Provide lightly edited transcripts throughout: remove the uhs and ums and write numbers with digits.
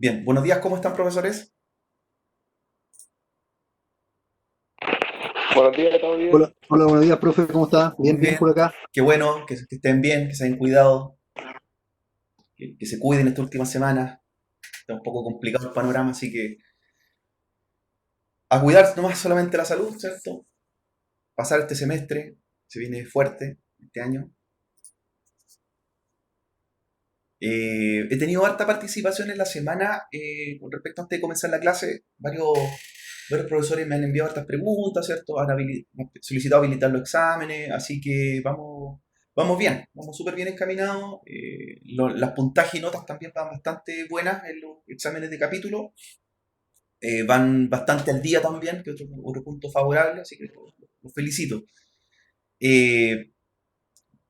Bien, buenos días, ¿cómo están, profesores? Buenos días, ¿todo bien? Hola, hola, buenos días, profe, ¿cómo está? Muy Bien, bien bien, por acá. qué bueno, que estén bien, que se hayan cuidado, que se cuiden estas últimas semanas. Está un poco complicado el panorama, así que a cuidar nomás solamente la salud, ¿cierto? Pasar este semestre, se viene fuerte este año. He tenido harta participación en la semana con respecto antes de comenzar la clase. Varios profesores me han enviado hartas preguntas, ¿cierto? Me han solicitado habilitar los exámenes, así que vamos bien, vamos súper bien encaminados. Las puntajes y notas también van bastante buenas en los exámenes de capítulo. Van bastante al día también, que es otro punto favorable, así que los felicito. Eh,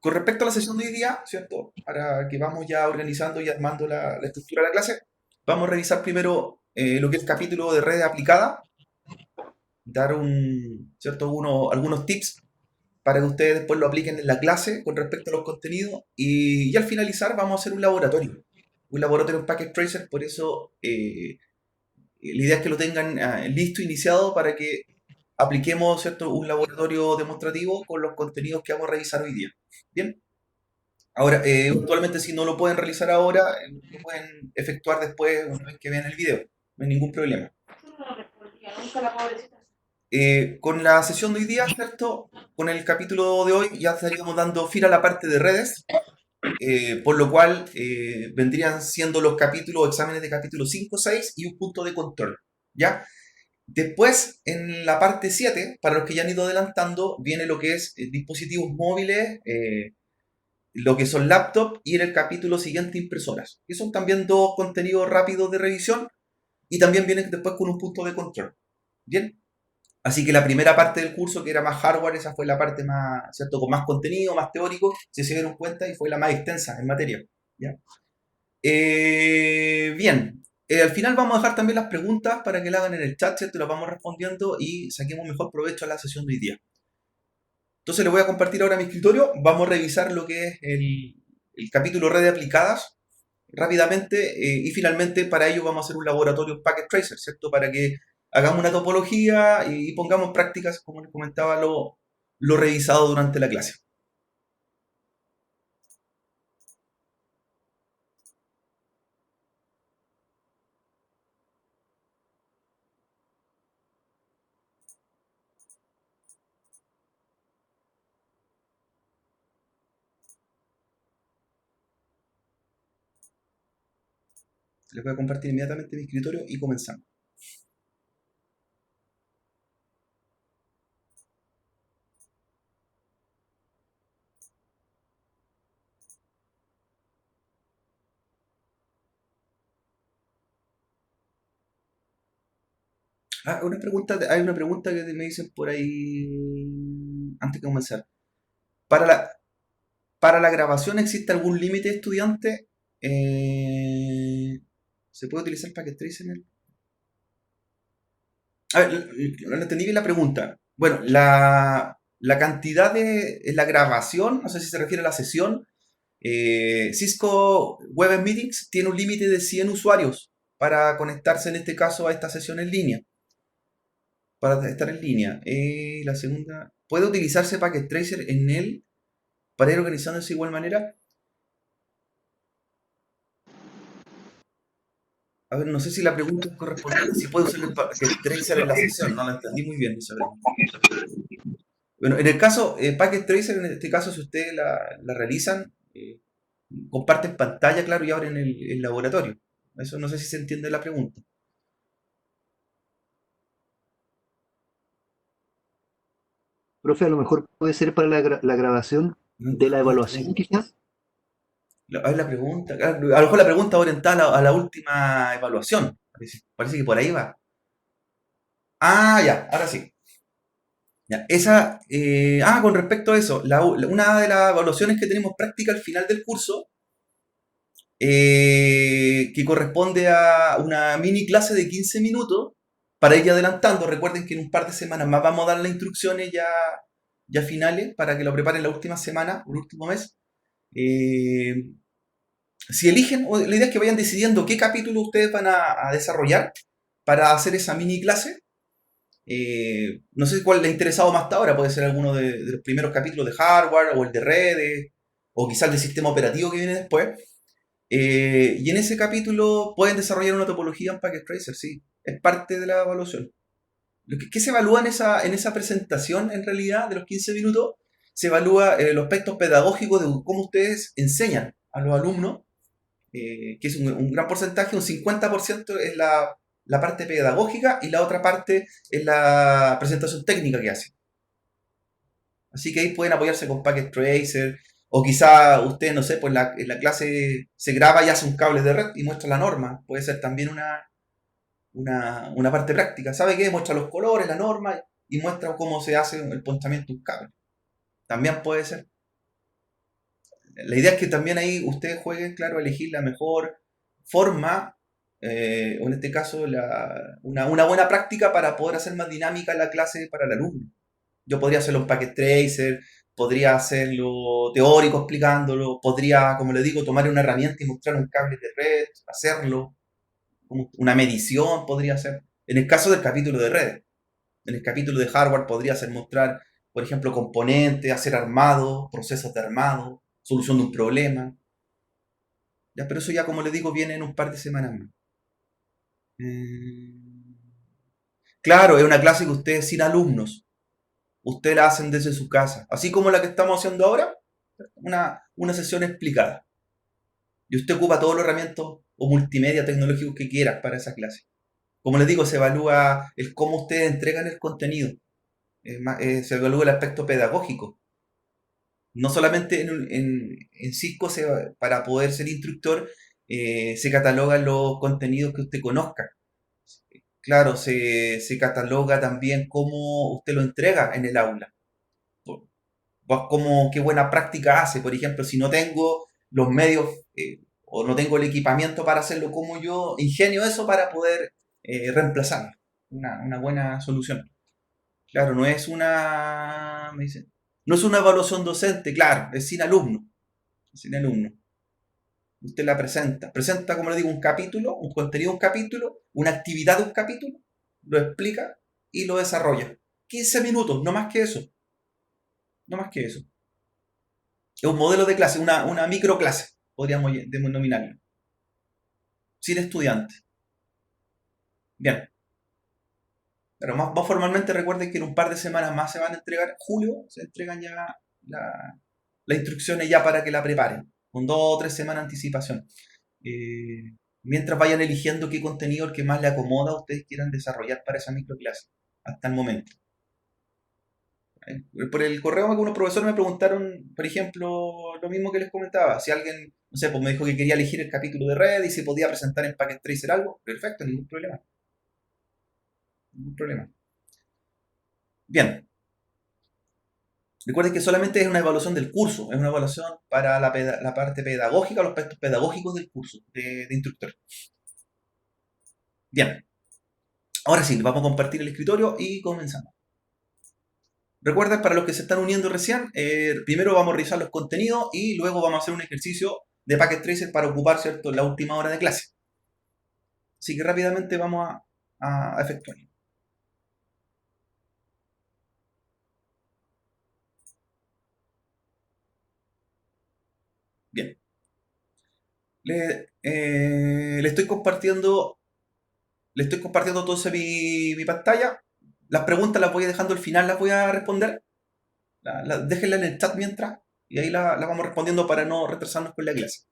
con respecto a la sesión de hoy día, ¿cierto? Para que vamos ya organizando y armando la estructura de la clase, vamos a revisar primero lo que es el capítulo de redes aplicadas, dar ¿cierto? Algunos tips para que ustedes después lo apliquen en la clase con respecto a los contenidos y al finalizar vamos a hacer un laboratorio en Packet Tracer, por eso la idea es que lo tengan listo, iniciado, para que apliquemos, ¿cierto? Un laboratorio demostrativo con los contenidos que vamos a revisar hoy día. Bien. Ahora, eventualmente si no lo pueden realizar ahora, lo pueden efectuar después una vez que vean el video. No hay ningún problema. Con la sesión de hoy día, ¿cierto? Con el capítulo de hoy ya estaríamos dando fin a la parte de redes, por lo cual vendrían siendo los capítulos, exámenes de capítulo 5, 6 y un punto de control. ¿Ya? Después, en la parte 7, para los que ya han ido adelantando, viene lo que es dispositivos móviles, lo que son laptops y en el capítulo siguiente impresoras, que son también dos contenidos rápidos de revisión y también vienen después con un punto de control. Bien, Así que la primera parte del curso, que era más hardware, esa fue la parte más, ¿cierto? Con más contenido, más teórico, si se dieron cuenta, y fue la más extensa en materia. ¿Ya? Bien, al final vamos a dejar también las preguntas para que la hagan en el chat, ¿cierto? Las vamos respondiendo y saquemos mejor provecho a la sesión de hoy día. Entonces les voy a compartir ahora mi escritorio. Vamos a revisar lo que es el capítulo redes aplicadas rápidamente y finalmente para ello vamos a hacer un laboratorio Packet Tracer, ¿cierto? Para que hagamos una topología y pongamos prácticas, como les comentaba, lo revisado durante la clase. Les voy a compartir inmediatamente mi escritorio y comenzamos. Hay una pregunta que me dicen por ahí antes de comenzar. Para la, para la grabación, ¿existe algún límite estudiante? ¿Se puede utilizar Packet Tracer en el? A ver, no entendí bien la pregunta. Bueno, la cantidad de en la grabación, no sé si se refiere a la sesión. Cisco Web Meetings tiene un límite de 100 usuarios para conectarse en este caso a esta sesión en línea. Para estar en línea. La segunda, ¿puede utilizarse Packet Tracer en él para ir organizándose de igual manera? A ver, no sé si la pregunta es correspondiente, si puede usar el Packet Tracer en la sesión, no la entendí muy bien esa pregunta. Bueno, en el caso, Packet Tracer, en este caso, si ustedes la realizan, comparten pantalla, claro, y abren el laboratorio. Eso no sé si se entiende la pregunta. Profe, a lo mejor puede ser para la grabación No, de la no evaluación, entendí. quizás. A ver la pregunta. Claro, a lo mejor la pregunta orientada a la última evaluación. Parece que por ahí va. Ah, ya, ahora sí. Ya, con respecto a eso, una de las evaluaciones que tenemos práctica al final del curso, que corresponde a una mini clase de 15 minutos, para ir adelantando. Recuerden que en un par de semanas más vamos a dar las instrucciones ya finales para que lo preparen la última semana, el último mes. Eh, si eligen, la idea es que vayan decidiendo qué capítulo ustedes van a desarrollar para hacer esa mini clase. No sé cuál les ha interesado más hasta ahora, puede ser alguno de los primeros capítulos de hardware o el de redes, o quizás el de sistema operativo que viene después. Y en ese capítulo pueden desarrollar una topología en Packet Tracer, sí, es parte de la evaluación. ¿Qué se evalúa en esa presentación en realidad de los 15 minutos? Se evalúa los aspectos pedagógicos de cómo ustedes enseñan a los alumnos, que es un gran porcentaje, un 50% es la parte pedagógica y la otra parte es la presentación técnica que hacen. Así que ahí pueden apoyarse con Packet Tracer, o quizá usted, no sé, pues en la clase se graba y hace un cable de red y muestra la norma. Puede ser también una parte práctica. ¿Sabe qué? Muestra los colores, la norma y muestra cómo se hace el ponchamiento de un cable. También puede ser. La idea es que también ahí ustedes jueguen, claro, a elegir la mejor forma, o en este caso una buena práctica para poder hacer más dinámica la clase para el alumno. Yo podría hacerlo en Packet Tracer, podría hacerlo teórico explicándolo, podría, como le digo, tomar una herramienta y mostrar un cable de red, hacerlo, como una medición podría hacer. En el caso del capítulo de redes, en el capítulo de hardware podría ser mostrar, por ejemplo, componentes, hacer armado, procesos de armado, solución de un problema. Ya, pero eso ya, como le digo, viene en un par de semanas más. Eh, claro, es una clase que ustedes sin alumnos, ustedes la hacen desde su casa, así como la que estamos haciendo ahora, una sesión explicada. Y usted ocupa todos los herramientas o multimedia tecnológicos que quiera para esa clase. Como les digo, se evalúa el cómo ustedes entregan el contenido, se evalúa el aspecto pedagógico. No solamente en Cisco para poder ser instructor se catalogan los contenidos que usted conozca. claro, se cataloga también cómo usted lo entrega en el aula. Como qué buena práctica hace. Por ejemplo, si no tengo los medios o no tengo el equipamiento para hacerlo, como yo ingenio eso para poder reemplazarlo. Una buena solución. Claro, no es una, me dicen, no es una evaluación docente, claro, es sin alumno. Es sin alumno. Usted la presenta. Presenta, como le digo, un capítulo, un contenido de un capítulo, una actividad de un capítulo, lo explica y lo desarrolla. 15 minutos, no más que eso. No más que eso. Es un modelo de clase, una microclase, podríamos denominarlo. Sin estudiantes. Bien. Pero más formalmente recuerden que en un par de semanas más se van a entregar, julio, se entregan ya las instrucciones ya para que la preparen, con 2 o 3 semanas de anticipación. Mientras vayan eligiendo qué contenido el que más le acomoda a ustedes quieran desarrollar para esa microclase, hasta el momento. Por el correo algunos profesores me preguntaron, por ejemplo, lo mismo que les comentaba, si alguien, no sé, pues me dijo que quería elegir el capítulo de red y si podía presentar en Packet Tracer algo, perfecto, ningún problema. Ningún problema. Bien, recuerden que solamente es una evaluación del curso, es una evaluación para la parte pedagógica, los aspectos pedagógicos del curso de instructor. Bien, ahora sí, vamos a compartir el escritorio y comenzamos. Recuerden, para los que se están uniendo recién, primero vamos a revisar los contenidos y luego vamos a hacer un ejercicio de Packet Tracer para ocupar, ¿cierto?, la última hora de clase. Así que rápidamente vamos a efectuarlo. Bien. Le estoy compartiendo entonces mi pantalla. Las preguntas las voy dejando al final, las voy a responder. Déjenla en el chat mientras y ahí la vamos respondiendo para no retrasarnos con la clase.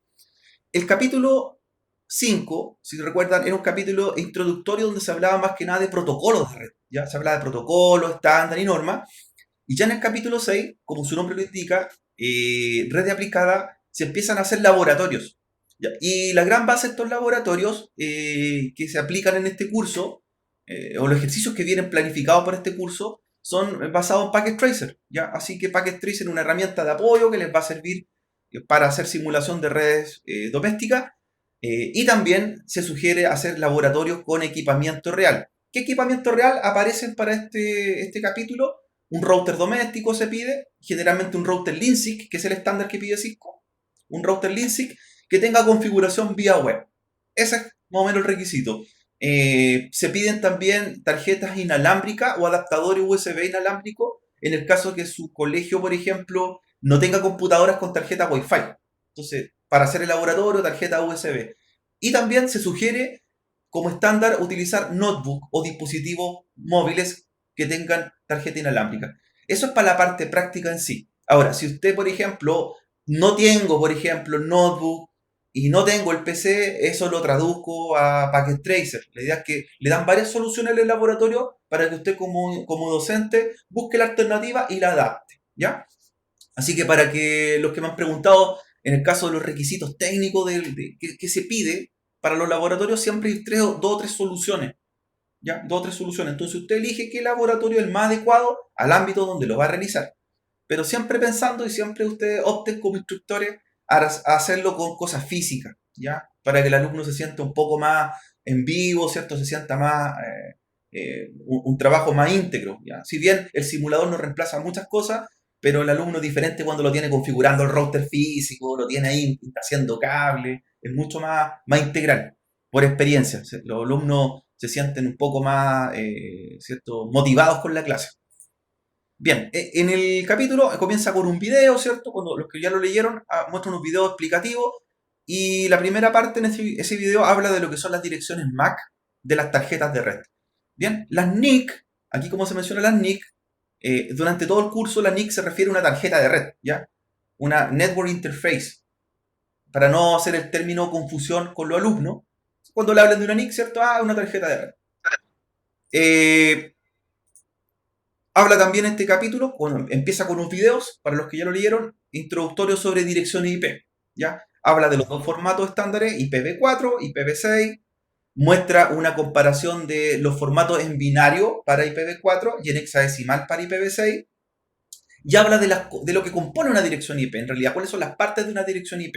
El capítulo 5, si recuerdan, era un capítulo introductorio donde se hablaba más que nada de protocolos de red. Ya se hablaba de protocolos, estándar y normas. Y ya en el capítulo 6, como su nombre lo indica, red de aplicada, se empiezan a hacer laboratorios. ¿Ya? Y la gran base de estos laboratorios que se aplican en este curso, o los ejercicios que vienen planificados para este curso, son basados en Packet Tracer. ¿Ya? Así que Packet Tracer es una herramienta de apoyo que les va a servir para hacer simulación de redes domésticas. Y también se sugiere hacer laboratorios con equipamiento real. ¿Qué equipamiento real aparecen para este capítulo? Un router doméstico se pide, generalmente un router Linksys, que es el estándar que pide Cisco. Un router Linksys que tenga configuración vía web. Ese es más o menos el requisito. Se piden también tarjetas inalámbricas o adaptadores USB inalámbricos en el caso que su colegio, por ejemplo, no tenga computadoras con tarjeta Wi-Fi. Entonces, para hacer el laboratorio, tarjeta USB. Y también se sugiere como estándar utilizar notebook o dispositivos móviles que tengan tarjeta inalámbrica. Eso es para la parte práctica en sí. Ahora, si usted, por ejemplo, no tengo, por ejemplo, notebook y no tengo el PC, eso lo traduzco a Packet Tracer. La idea es que le dan varias soluciones en el laboratorio para que usted como docente busque la alternativa y la adapte, ¿ya? Así que para que los que me han preguntado, en el caso de los requisitos técnicos que se pide para los laboratorios, siempre hay 2 o 3 soluciones. ¿Ya? 2 o 3 soluciones. Entonces usted elige qué laboratorio es el más adecuado al ámbito donde lo va a realizar. Pero siempre pensando y siempre ustedes opten como instructores a hacerlo con cosas físicas, ¿ya? Para que el alumno se sienta un poco más en vivo, ¿cierto? Se sienta más, un trabajo más íntegro, ¿ya? Si bien el simulador no reemplaza muchas cosas, pero el alumno es diferente cuando lo tiene configurando el router físico, lo tiene ahí haciendo cable, es mucho más integral, por experiencia. Los alumnos se sienten un poco más, ¿cierto?, motivados con la clase. Bien, en el capítulo comienza con un video, ¿cierto? Cuando los que ya lo leyeron muestran unos videos explicativos y la primera parte en ese video habla de lo que son las direcciones MAC de las tarjetas de red. Bien, las NIC, aquí como se menciona las NIC, durante todo el curso la NIC se refiere a una tarjeta de red, ¿ya? Una Network Interface, para no hacer el término confusión con los alumnos. Cuando le hablan de una NIC, ¿cierto? Una tarjeta de red. Habla también este capítulo, empieza con unos videos, para los que ya lo leyeron, introductorios sobre direcciones IP. ¿Ya? Habla de los 2 formatos estándares, IPv4, IPv6, muestra una comparación de los formatos en binario para IPv4 y en hexadecimal para IPv6, y habla de lo que compone una dirección IP, en realidad, cuáles son las partes de una dirección IP.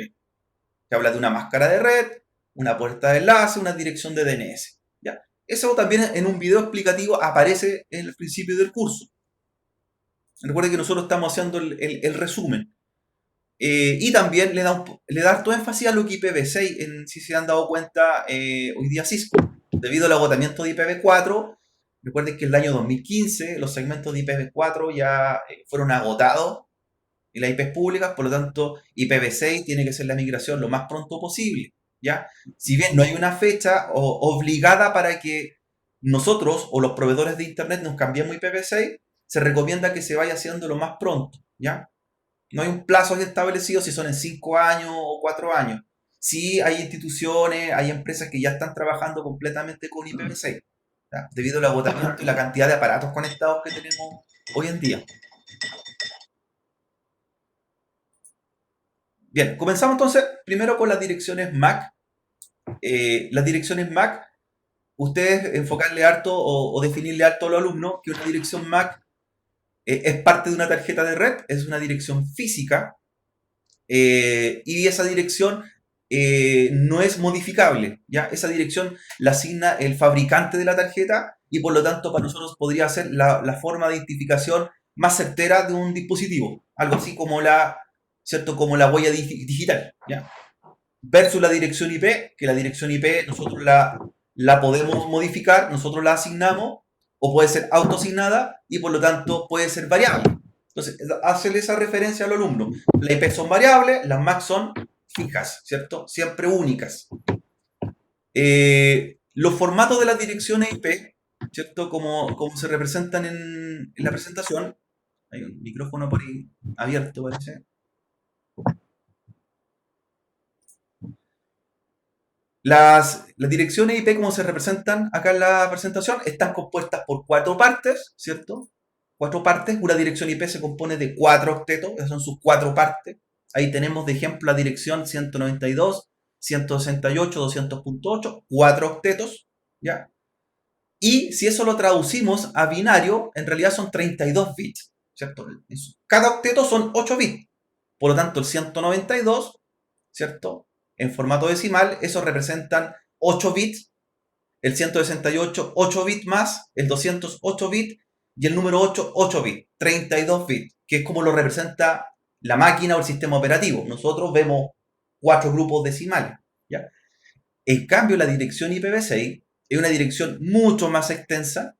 Se habla de una máscara de red, una puerta de enlace, una dirección de DNS. ¿Ya? Eso también en un video explicativo aparece en el principio del curso. Recuerde que nosotros estamos haciendo el resumen. Y también le da harto énfasis a lo que IPv6, si se han dado cuenta, hoy día Cisco, debido al agotamiento de IPv4. Recuerden que en el año 2015 los segmentos de IPv4 ya fueron agotados en las IPs públicas, por lo tanto IPv6 tiene que ser la migración lo más pronto posible. ¿Ya? Si bien no hay una fecha obligada para que nosotros o los proveedores de Internet nos cambiemos IPv6, se recomienda que se vaya haciendo lo más pronto. ¿Ya? No hay un plazo establecido si son en 5 años o 4 años. Sí hay instituciones, hay empresas que ya están trabajando completamente con IPv6, ¿ya? Debido al agotamiento y la cantidad de aparatos conectados que tenemos hoy en día. Bien, comenzamos entonces primero con las direcciones MAC. Las direcciones MAC, ustedes enfocarle harto o definirle harto a los alumnos que una dirección MAC es parte de una tarjeta de red, es una dirección física, y esa dirección no es modificable, ¿ya? Esa dirección la asigna el fabricante de la tarjeta y por lo tanto para nosotros podría ser la forma de identificación más certera de un dispositivo, algo así como ¿cierto? Como la huella digital, ¿ya? Versus la dirección IP, que la dirección IP nosotros la podemos modificar, nosotros la asignamos, o puede ser autoasignada y por lo tanto puede ser variable. Entonces, hacerle esa referencia al alumno. Las IP son variables, las MAC son fijas, ¿cierto? Siempre únicas. Los formatos de las direcciones IP, ¿cierto? Como se representan en la presentación. Hay un micrófono por ahí abierto, parece. Las direcciones IP, como se representan acá en la presentación, están compuestas por 4 partes, ¿cierto? 4 partes. Una dirección IP se compone de 4 octetos, esas son sus 4 partes. Ahí tenemos de ejemplo la dirección 192, 168, 200.8, 4 octetos, ¿ya? Y si eso lo traducimos a binario, en realidad son 32 bits, ¿cierto? Cada octeto son 8 bits. Por lo tanto, el 192, ¿cierto? En formato decimal, eso representan 8 bits, el 168, 8 bits más, el 200, 8 bits, y el número 8, 8 bits, 32 bits, que es como lo representa la máquina o el sistema operativo. Nosotros vemos 4 grupos decimales, ¿ya? En cambio, la dirección IPv6 es una dirección mucho más extensa,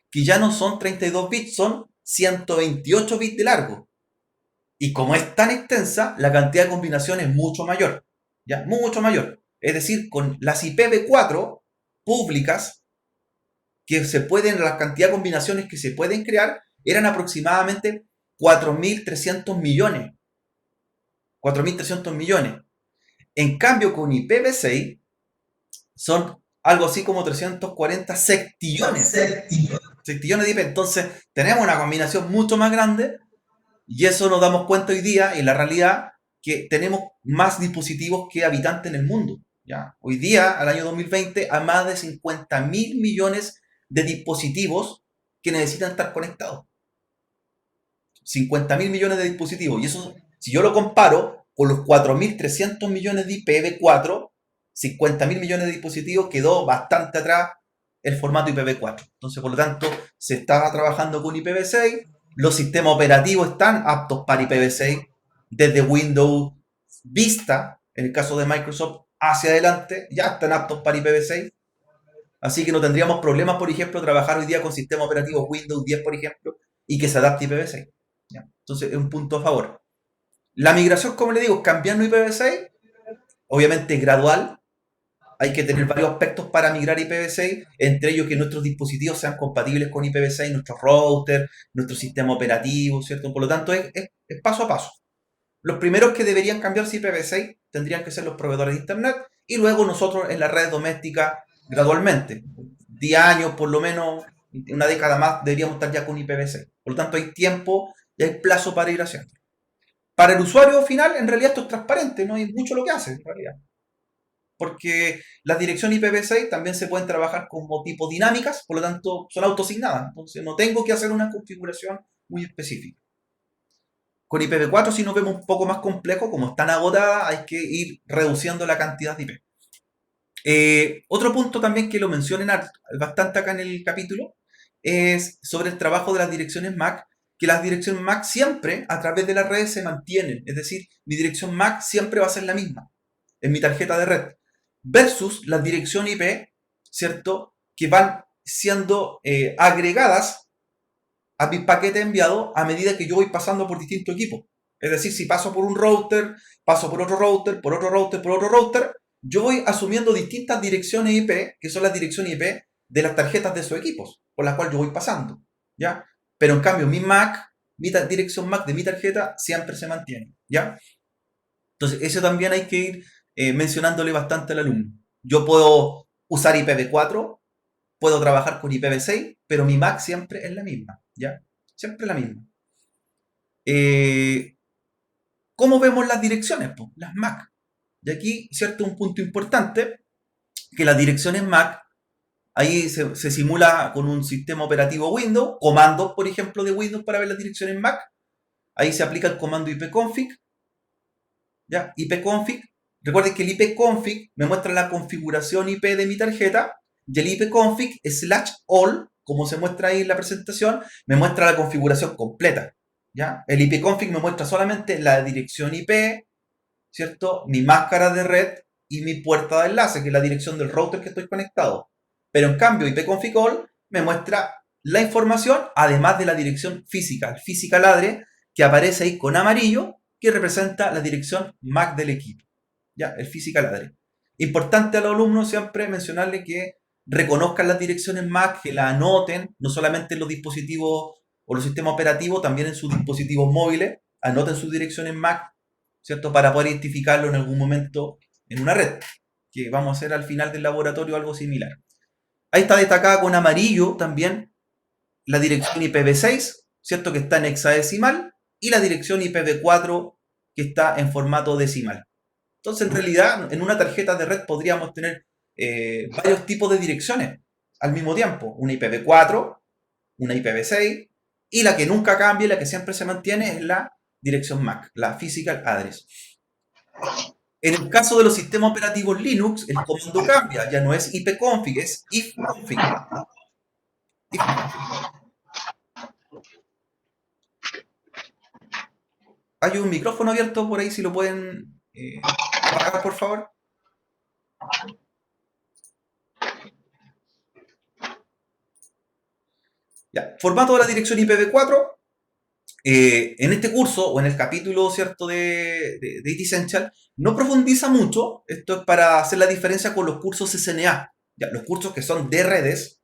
que ya no son 32 bits, son 128 bits de largo. Y como es tan extensa, la cantidad de combinaciones es mucho mayor, ¿ya? Mucho mayor. Es decir, con las IPv4 públicas, la cantidad de combinaciones que se pueden crear eran aproximadamente 4.300 millones. 4.300 millones. En cambio, con IPv6 son algo así como 340 sextillones. Sextillones de IP. Entonces, tenemos una combinación mucho más grande. Y eso nos damos cuenta hoy día, en la realidad, que tenemos más dispositivos que habitantes en el mundo. ¿Ya? Hoy día, al año 2020, hay más de 50.000 millones de dispositivos que necesitan estar conectados. 50.000 millones de dispositivos. Y eso, si yo lo comparo con los 4.300 millones de IPv4, 50.000 millones de dispositivos, quedó bastante atrás el formato IPv4. Entonces, por lo tanto, se estaba trabajando con IPv6. Los sistemas operativos están aptos para IPv6 desde Windows Vista, en el caso de Microsoft, hacia adelante, ya están aptos para IPv6. Así que no tendríamos problemas, por ejemplo, trabajar hoy día con sistemas operativos Windows 10, por ejemplo, y que se adapte a IPv6. ¿Ya? Entonces, es un punto a favor. La migración, como le digo, cambiando IPv6, obviamente gradual. Hay que tener varios aspectos para migrar IPv6, entre ellos que nuestros dispositivos sean compatibles con IPv6, nuestros routers, nuestro sistema operativo, ¿cierto? Por lo tanto, es paso a paso. Los primeros que deberían cambiarse IPv6 tendrían que ser los proveedores de Internet y luego nosotros en las redes domésticas gradualmente. 10 años, por lo menos, una década más, deberíamos estar ya con IPv6. Por lo tanto, hay tiempo y hay plazo para ir haciendo. Para el usuario final, en realidad esto es transparente, no hay mucho lo que hace, en realidad. porque las direcciones IPv6 también se pueden trabajar como tipo dinámicas, por lo tanto son autoasignadas, entonces no tengo que hacer una configuración muy específica. Con IPv4 si nos vemos un poco más complejo, como están agotadas, hay que ir reduciendo la cantidad de IP. Otro punto también que lo mencionen bastante acá en el capítulo es sobre el trabajo de las direcciones MAC, que las direcciones MAC siempre a través de las redes se mantienen, es decir, mi dirección MAC siempre va a ser la misma en mi tarjeta de red, versus las direcciones IP, ¿cierto? Que van siendo agregadas a mi paquete enviado a medida que yo voy pasando por distintos equipos. Es decir, si paso por un router, paso por otro router, por otro router, por otro router, yo voy asumiendo distintas direcciones IP, que son las direcciones IP de las tarjetas de esos equipos, por las cuales yo voy pasando, ¿ya? Pero en cambio, mi MAC, mi dirección MAC de mi tarjeta, siempre se mantiene, ¿ya? Entonces, eso también hay que ir mencionándole bastante al alumno. Yo puedo usar IPv4, puedo trabajar con IPv6, pero mi MAC siempre es la misma, ¿ya? Siempre la misma. ¿Cómo vemos las direcciones? Pues, las MAC. Y aquí, ¿cierto? Un punto importante, que las direcciones MAC, ahí se simula con un sistema operativo Windows, comandos, por ejemplo, de Windows para ver las direcciones MAC. Ahí se aplica el comando ipconfig, ¿ya? Ipconfig. Recuerden que el ipconfig me muestra la configuración IP de mi tarjeta y el ipconfig /all, como se muestra ahí en la presentación, me muestra la configuración completa, ¿ya? El ipconfig me muestra solamente la dirección IP, ¿cierto? Mi máscara de red y mi puerta de enlace, que es la dirección del router que estoy conectado. Pero en cambio, ipconfig all me muestra la información, además de la dirección física, el physical address, que aparece ahí con amarillo, que representa la dirección MAC del equipo. ¿Ya? El physical address. Importante a los alumnos siempre mencionarles que reconozcan las direcciones MAC, que las anoten, no solamente en los dispositivos o los sistemas operativos, también en sus dispositivos móviles, anoten sus direcciones MAC, ¿cierto? Para poder identificarlo en algún momento en una red, que vamos a hacer al final del laboratorio algo similar. Ahí está destacada con amarillo también la dirección IPv6, ¿cierto? Que está en hexadecimal, y la dirección IPv4 que está en formato decimal. Entonces, en realidad, en una tarjeta de red podríamos tener varios tipos de direcciones al mismo tiempo. Una IPv4, una IPv6, y la que nunca cambia, la que siempre se mantiene, es la dirección MAC, la Physical Address. En el caso de los sistemas operativos Linux, el comando cambia, ya no es ipconfig, es ifconfig. Hay un micrófono abierto por ahí, si lo pueden apagar, por favor. Ya. Formato de la dirección IPv4. En este curso o en el capítulo, ¿cierto?, de IT Essential, no profundiza mucho. Esto es para hacer la diferencia con los cursos SNA. Ya, los cursos que son de redes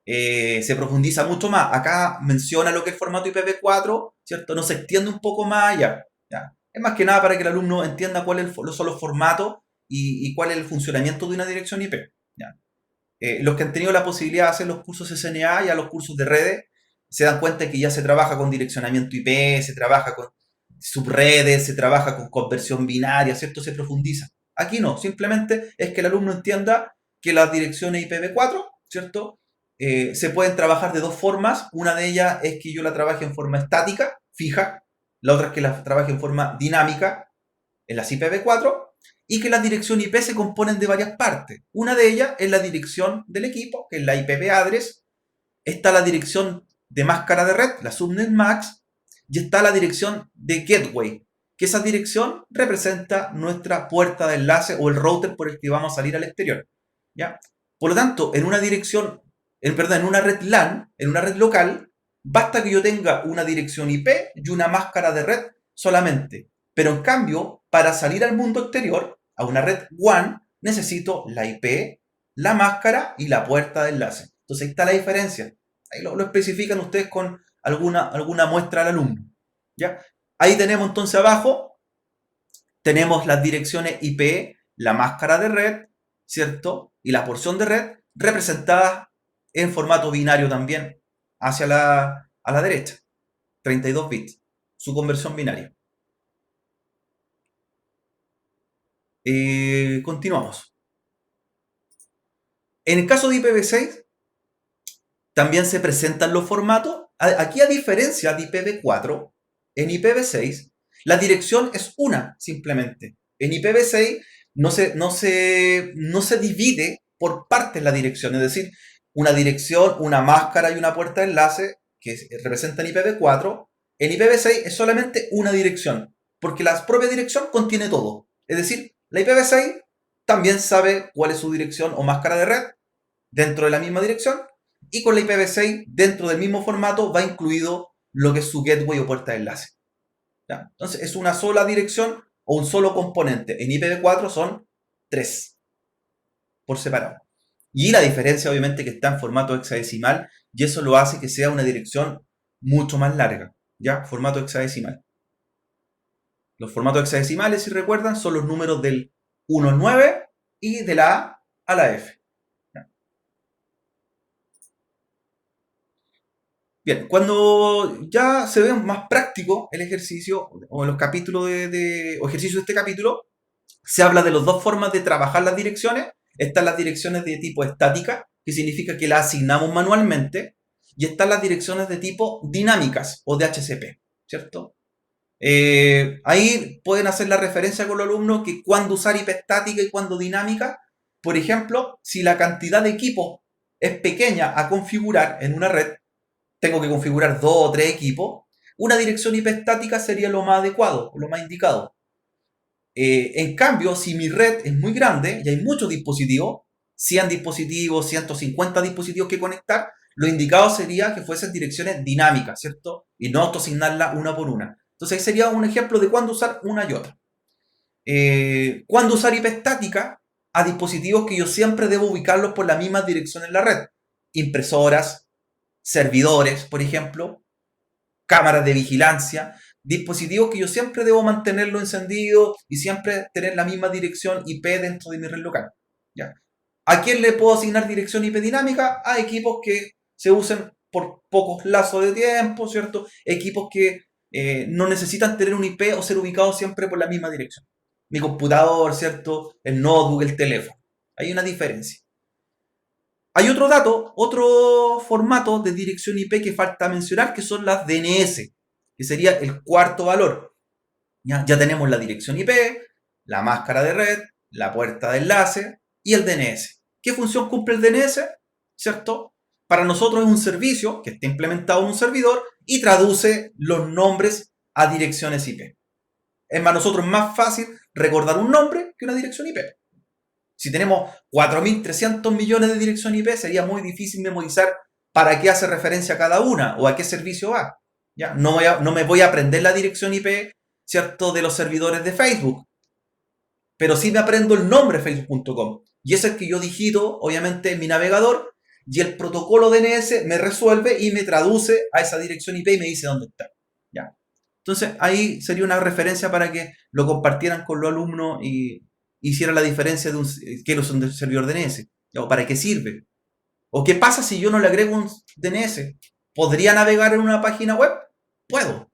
se profundiza mucho más. Acá menciona lo que es formato IPv4, ¿cierto? No se extiende un poco más allá. ¿Ya? Es más que nada para que el alumno entienda cuáles son los formatos y cuál es el funcionamiento de una dirección IP. ¿Ya? Los que han tenido la posibilidad de hacer los cursos SNA y a los cursos de redes se dan cuenta de que ya se trabaja con direccionamiento IP, se trabaja con subredes, se trabaja con conversión binaria, ¿cierto? Se profundiza. Aquí no, simplemente es que el alumno entienda que las direcciones IPv4, ¿cierto? Se pueden trabajar de dos formas. Una de ellas es que yo la trabaje en forma estática, fija. La otra es que la trabaje en forma dinámica, en las IPv4. Y que las direcciones IP se componen de varias partes. Una de ellas es la dirección del equipo, que es la IPv address. Está la dirección de máscara de red, la subnet max. Y está la dirección de gateway, que esa dirección representa nuestra puerta de enlace o el router por el que vamos a salir al exterior. ¿Ya? Por lo tanto, en una dirección, en una red LAN, en una red local, basta que yo tenga una dirección IP y una máscara de red solamente. Pero en cambio, para salir al mundo exterior, a una red WAN, necesito la IP, la máscara y la puerta de enlace. Entonces ahí está la diferencia. Ahí lo especifican ustedes con alguna muestra al alumno. ¿Ya? Ahí tenemos entonces abajo, tenemos las direcciones IP, la máscara de red, ¿cierto? Y la porción de red representadas en formato binario también a la derecha. 32 bits, su conversión binaria. Continuamos. En el caso de IPv6, también se presentan los formatos. Aquí, a diferencia de IPv4, en IPv6, la dirección es una, simplemente. En IPv6 no se divide por partes la dirección, es decir, una dirección, una máscara y una puerta de enlace que representan IPv4, en IPv6 es solamente una dirección, porque la propia dirección contiene todo. Es decir, la IPv6 también sabe cuál es su dirección o máscara de red dentro de la misma dirección, y con la IPv6 dentro del mismo formato va incluido lo que es su gateway o puerta de enlace. ¿Ya? Entonces es una sola dirección o un solo componente. En IPv4 son 3 por separado. Y la diferencia obviamente que está en formato hexadecimal, y eso lo hace que sea una dirección mucho más larga. ¿Ya? Formato hexadecimal. Los formatos hexadecimales, si recuerdan, son los números del 1 al 9 y de la A a la F. Bien, cuando ya se ve más práctico el ejercicio o los capítulos o ejercicios de este capítulo, se habla de las dos formas de trabajar las direcciones. Están las direcciones de tipo estática, que significa que las asignamos manualmente, y están las direcciones de tipo dinámicas o DHCP, ¿cierto? Ahí pueden hacer la referencia con los alumnos que cuándo usar IP estática y cuándo dinámica. Por ejemplo, si la cantidad de equipos es pequeña a configurar en una red, tengo que configurar 2 o 3 equipos, una dirección IP estática sería lo más adecuado, lo más indicado. En cambio, si mi red es muy grande y hay muchos dispositivos, 100 dispositivos, 150 dispositivos que conectar, lo indicado sería que fuesen direcciones dinámicas, ¿cierto? Y no autoasignarlas una por una. Entonces ahí sería un ejemplo de cuándo usar una y otra. Cuándo usar IP estática a dispositivos que yo siempre debo ubicarlos por la misma dirección en la red. Impresoras, servidores, por ejemplo, cámaras de vigilancia, dispositivos que yo siempre debo mantenerlo encendido y siempre tener la misma dirección IP dentro de mi red local. ¿Ya? ¿A quién le puedo asignar dirección IP dinámica? A equipos que se usen por pocos lazos de tiempo, ¿cierto? Equipos que no necesitan tener un IP o ser ubicados siempre por la misma dirección. Mi computador, ¿cierto? El notebook, el teléfono. Hay una diferencia. Hay otro dato, otro formato de dirección IP que falta mencionar, que son las DNS, que sería el cuarto valor. Ya tenemos la dirección IP, la máscara de red, la puerta de enlace y el DNS. ¿Qué función cumple el DNS? ¿Cierto? Para nosotros es un servicio que está implementado en un servidor y traduce los nombres a direcciones IP. Es para nosotros más fácil recordar un nombre que una dirección IP. Si tenemos 4.300 millones de direcciones IP, sería muy difícil memorizar para qué hace referencia cada una o a qué servicio va. ¿Ya? No me voy a aprender la dirección IP, ¿cierto?, de los servidores de Facebook, pero sí me aprendo el nombre facebook.com. Y ese es el que yo digito, obviamente, en mi navegador, y el protocolo DNS me resuelve y me traduce a esa dirección IP y me dice dónde está. ¿Ya? Entonces, ahí sería una referencia para que lo compartieran con los alumnos y hiciera la diferencia de qué es un servidor DNS, o para qué sirve, o qué pasa si yo no le agrego un DNS. ¿Podría navegar en una página web? Puedo,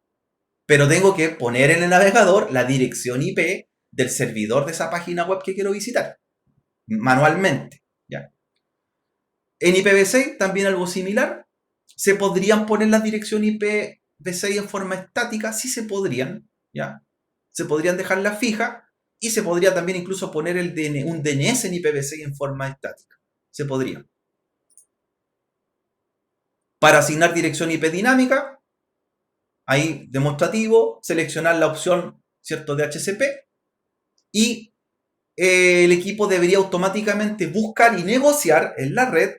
pero tengo que poner en el navegador la dirección IP del servidor de esa página web que quiero visitar, manualmente. ¿Ya? En IPv6 también algo similar. ¿Se podrían poner las direcciones IPv6 en forma estática? Sí se podrían, ¿ya? Se podrían dejarlas fijas. Y se podría también incluso poner un DNS en IPv6 en forma estática. Se podría. Para asignar dirección IP dinámica, ahí demostrativo, seleccionar la opción, ¿cierto?, de DHCP, y el equipo debería automáticamente buscar y negociar en la red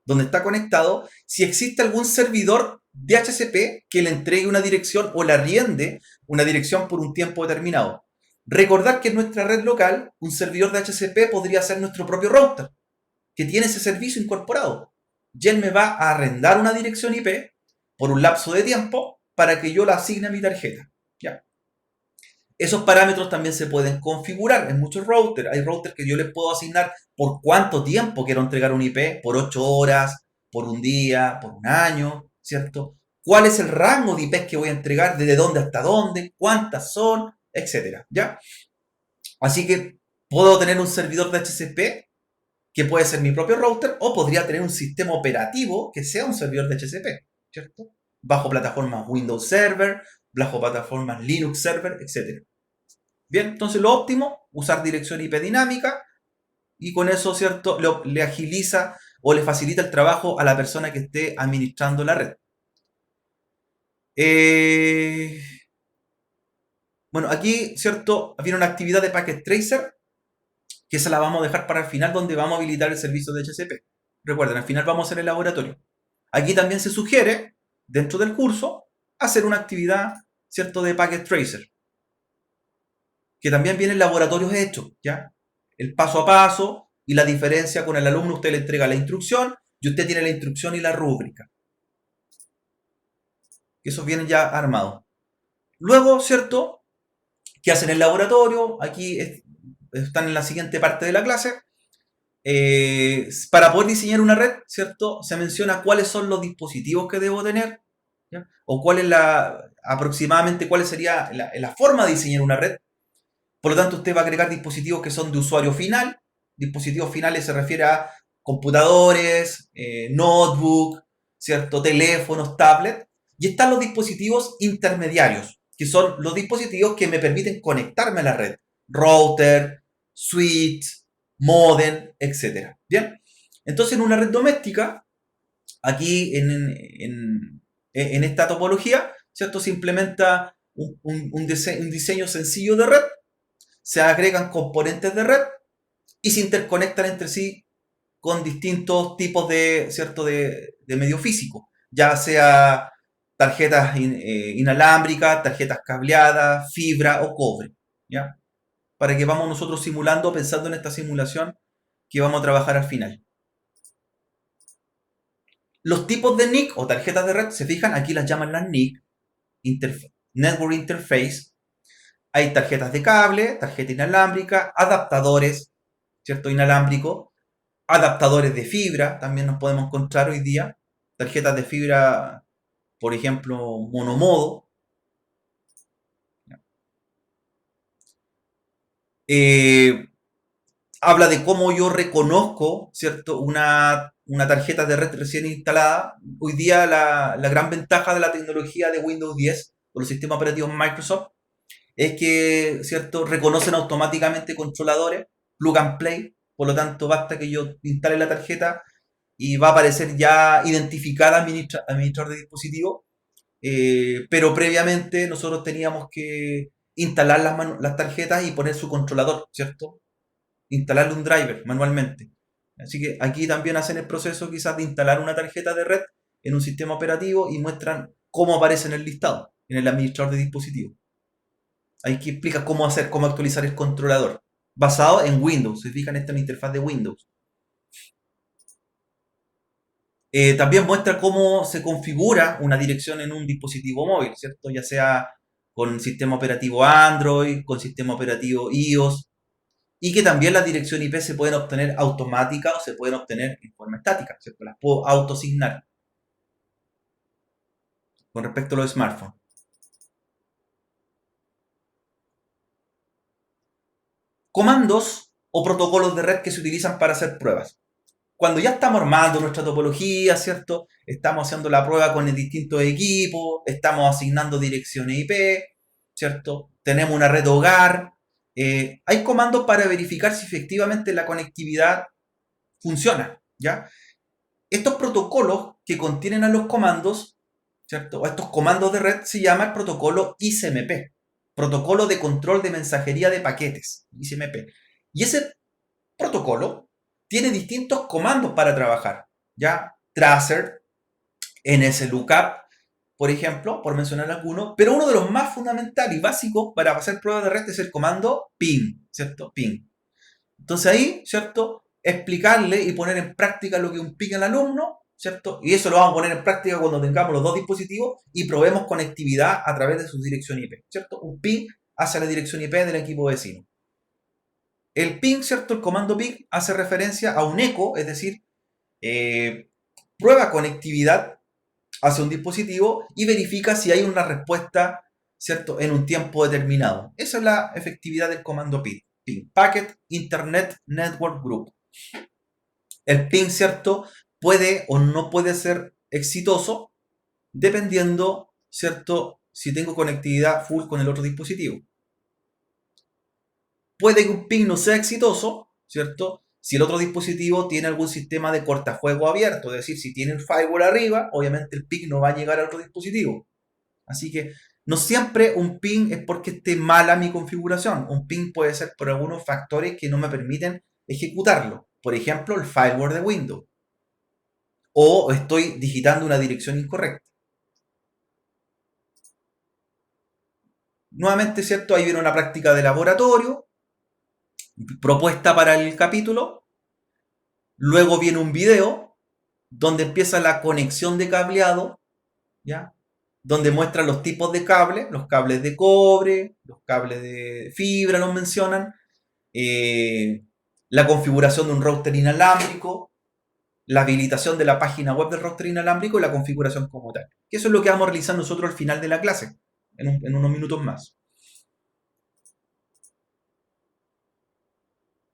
donde está conectado si existe algún servidor DHCP que le entregue una dirección o le arriende una dirección por un tiempo determinado. Recordar que en nuestra red local, un servidor de DHCP podría ser nuestro propio router, que tiene ese servicio incorporado. Y él me va a arrendar una dirección IP por un lapso de tiempo para que yo la asigne a mi tarjeta. ¿Ya? Esos parámetros también se pueden configurar en muchos routers. Hay routers que yo les puedo asignar por cuánto tiempo quiero entregar un IP, por 8 horas, por un día, por un año, ¿cierto? ¿Cuál es el rango de IPs que voy a entregar? ¿Desde dónde hasta dónde? ¿Cuántas son? Etcétera, ¿ya? Así que puedo tener un servidor de DHCP que puede ser mi propio router, o podría tener un sistema operativo que sea un servidor de HCP, ¿cierto? Bajo plataformas Windows Server, bajo plataformas Linux Server, etc. Bien, entonces lo óptimo, usar dirección IP dinámica, y con eso, ¿cierto?, le agiliza o le facilita el trabajo a la persona que esté administrando la red. Bueno, aquí, ¿cierto?, viene una actividad de Packet Tracer, que esa la vamos a dejar para el final, donde vamos a habilitar el servicio de HCP. Recuerden, al final vamos a hacer el laboratorio. Aquí también se sugiere, dentro del curso, hacer una actividad, ¿cierto?, de Packet Tracer, que también vienen laboratorios hechos, ¿ya? El paso a paso y la diferencia con el alumno, usted le entrega la instrucción y usted tiene la instrucción y la rúbrica. Esos vienen ya armados. Luego, ¿cierto?, ¿qué hacen en el laboratorio? Aquí están en la siguiente parte de la clase. Para poder diseñar una red, ¿cierto?, se menciona cuáles son los dispositivos que debo tener, ¿ya? O cuál es aproximadamente cuál sería la forma de diseñar una red. Por lo tanto, usted va a agregar dispositivos que son de usuario final. Dispositivos finales se refiere a computadores, notebook, ¿cierto?, teléfonos, tablets. Y están los dispositivos intermediarios, que son los dispositivos que me permiten conectarme a la red. Router, switch, modem, etc. Bien, entonces en una red doméstica, aquí en esta topología, ¿cierto?, se implementa un diseño sencillo de red, se agregan componentes de red y se interconectan entre sí con distintos tipos de, ¿cierto?, de medio físico, ya sea tarjetas inalámbricas, tarjetas cableadas, fibra o cobre, ¿ya? Para que vamos nosotros simulando, pensando en esta simulación que vamos a trabajar al final. Los tipos de NIC o tarjetas de red, se fijan, aquí las llaman las NIC, Network Interface. Hay tarjetas de cable, tarjeta inalámbrica, adaptadores, ¿cierto?, inalámbrico, adaptadores de fibra, también nos podemos encontrar hoy día, tarjetas de fibra, por ejemplo, monomodo. Habla de cómo yo reconozco, ¿cierto?, una tarjeta de red recién instalada. Hoy día la gran ventaja de la tecnología de Windows 10 o los sistemas operativos Microsoft es que, ¿cierto?, reconocen automáticamente controladores, plug and play. Por lo tanto, basta que yo instale la tarjeta y va a aparecer ya identificada administrador de dispositivo. Pero previamente nosotros teníamos que instalar las tarjetas y poner su controlador, ¿cierto? Instalarle un driver manualmente. Así que aquí también hacen el proceso quizás de instalar una tarjeta de red en un sistema operativo y muestran cómo aparece en el listado, en el administrador de dispositivos. Ahí que explica cómo hacer, cómo actualizar el controlador, basado en Windows. Se fijan, esta es la interfaz de Windows. También muestra cómo se configura una dirección en un dispositivo móvil, ¿cierto? Ya sea con sistema operativo Android, con sistema operativo iOS, y que también las direcciones IP se pueden obtener automáticas o se pueden obtener en forma estática, ¿cierto? Las puedo autoasignar con respecto a los smartphones. Comandos o protocolos de red que se utilizan para hacer pruebas. Cuando ya estamos armando nuestra topología, ¿cierto? Estamos haciendo la prueba con el distintos equipos, estamos asignando direcciones IP, ¿cierto? Tenemos una red hogar. Hay comandos para verificar si efectivamente la conectividad funciona, ¿ya? Estos protocolos que contienen a los comandos, ¿cierto?, o estos comandos de red, se llama el protocolo ICMP, Protocolo de Control de Mensajería de Paquetes, ICMP. Y ese protocolo tiene distintos comandos para trabajar, ¿ya? Tracer, NSLOOKUP, por ejemplo, por mencionar algunos, pero uno de los más fundamentales y básicos para hacer pruebas de red es el comando ping, ¿cierto? Ping. Entonces ahí, ¿cierto?, explicarle y poner en práctica lo que un ping al alumno, ¿cierto? Y eso lo vamos a poner en práctica cuando tengamos los dos dispositivos y probemos conectividad a través de su dirección IP, ¿cierto? Un ping hacia la dirección IP del equipo vecino. El ping, ¿cierto?, el comando ping hace referencia a un eco, es decir, prueba conectividad hacia un dispositivo y verifica si hay una respuesta, ¿cierto?, en un tiempo determinado. Esa es la efectividad del comando ping. Packet Internet Network Group. el ping, ¿cierto? Puede o no puede ser exitoso dependiendo, ¿cierto? Si tengo conectividad full con el otro dispositivo. Puede que un ping no sea exitoso, ¿cierto? Si el otro dispositivo tiene algún sistema de cortafuego abierto, es decir, si tiene el firewall arriba, obviamente el ping no va a llegar al otro dispositivo. Así que no siempre un ping es porque esté mala mi configuración. Un ping puede ser por algunos factores que no me permiten ejecutarlo. Por ejemplo, el firewall de Windows. O estoy digitando una dirección incorrecta. Nuevamente, ¿cierto? Ahí viene una práctica de laboratorio propuesta para el capítulo. Luego viene un video donde empieza la conexión de cableado, ¿ya? Donde muestra los tipos de cables, los cables de cobre, los cables de fibra, nos mencionan, la configuración de un router inalámbrico, la habilitación de la página web del router inalámbrico y la configuración como tal. Que eso es lo que vamos a realizar nosotros al final de la clase, en unos minutos más.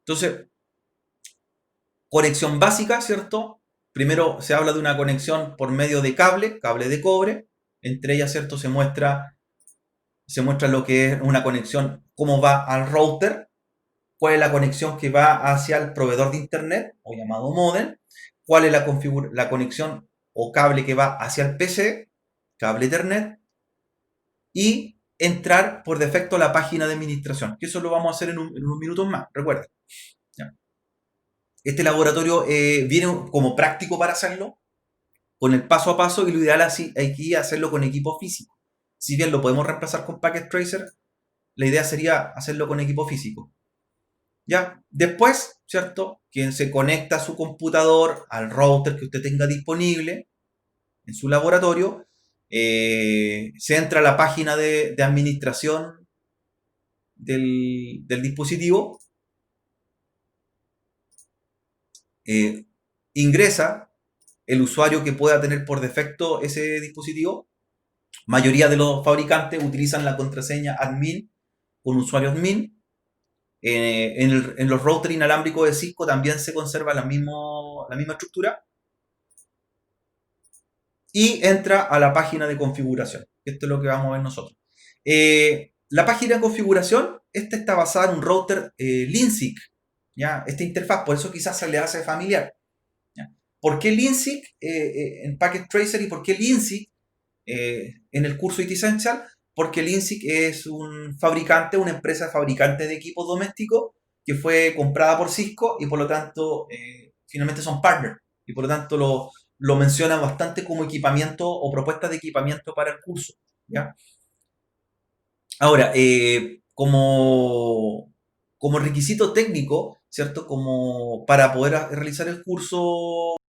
Entonces, conexión básica, ¿cierto? Primero se habla de una conexión por medio de cable de cobre. Entre ellas, ¿cierto? Se muestra lo que es una conexión, cómo va al router, cuál es la conexión que va hacia el proveedor de internet, o llamado modem, cuál es la conexión o cable que va hacia el PC, cable Ethernet, y entrar por defecto a la página de administración, que eso lo vamos a hacer en unos minutos más, recuerda. ¿Ya? Este laboratorio viene como práctico para hacerlo, con el paso a paso, y lo ideal así hay que hacerlo con equipo físico. Si bien lo podemos reemplazar con Packet Tracer, la idea sería hacerlo con equipo físico. ¿Ya? Después, ¿cierto? Quien se conecta a su computador, al router que usted tenga disponible en su laboratorio, se entra a la página de administración del dispositivo, ingresa el usuario que pueda tener por defecto ese dispositivo. Mayoría de los fabricantes utilizan la contraseña admin con usuario admin. En los routers inalámbricos de Cisco también se conserva la misma estructura. Y entra a la página de configuración. Esto es lo que vamos a ver nosotros. La página de configuración, esta está basada en un router Linksys. ¿Ya? Esta interfaz, por eso quizás se le hace familiar. ¿Ya? ¿Por qué Linksys en Packet Tracer y por qué Linksys en el curso IT Essential? Porque Linksys es un fabricante, una empresa fabricante de equipos domésticos que fue comprada por Cisco y por lo tanto finalmente son partners y por lo tanto lo mencionan bastante como equipamiento o propuestas de equipamiento para el curso. ¿Ya? Ahora, como requisito técnico, ¿cierto? Como para poder realizar el curso